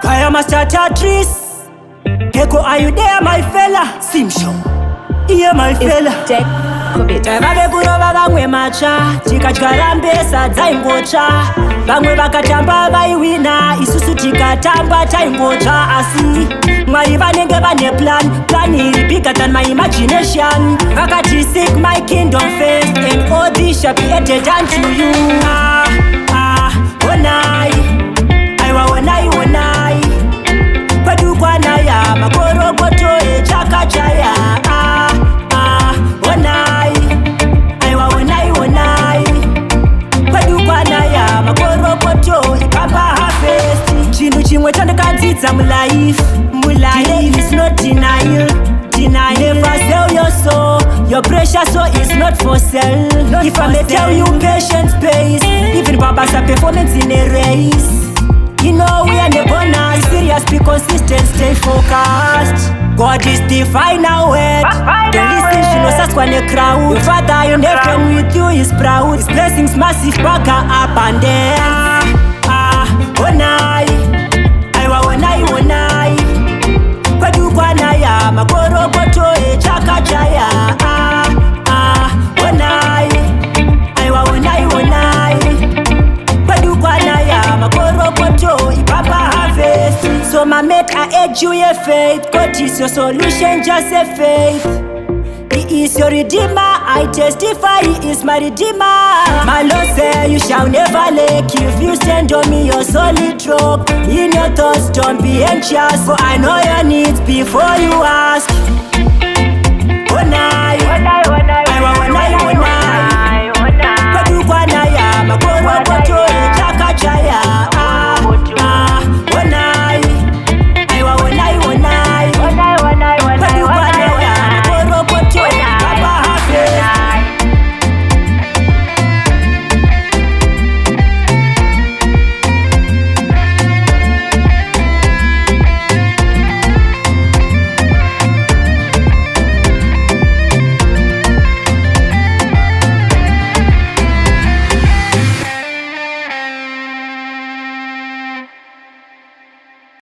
Choirmaster Tatrisy. Deco, are you there, my fella? Simsho, yeah, my fella. Vave kurova vamwe matsva tikadya mbesa dzaingotsva vamwe vakatamba vaiwina isusu tikatamba taingotsva asi mwari vanenge vane plan iri bigger than my imagination vakati seek my kingdom first and all this shall be added unto you. Onai aiwa onai kwadukwanaya makorokoto echakachaya onai aiwa onai kwadukwanaya makorokoto Bamper Harvest. Chinhu chimwe chandakadzidza mulife is not denial. Never sell your soul, your precious soul is not for sale. If I may tell you, patience pays. Even Babasa performance in a race. You know we are the bonus. Serious, be consistent, stay focused. God is the final word. The listen, she knows us when the crowd. Your father, your nephew with you is proud. His blessings massive, back up and down. Onai aiwa onai kwadukwanaya makorokoto echakachaya onai aiwa onai kwadukwanaya makorokoto Bamper Harvest. So my mate, I urge you a faith. God is your solution, just a faith. He is your redeemer, I testify he is my redeemer. My Lord say you shall never lack. If you stand on me, your solid rock. In your thoughts, don't be anxious, for I know your needs before you ask. Onai aiwa onai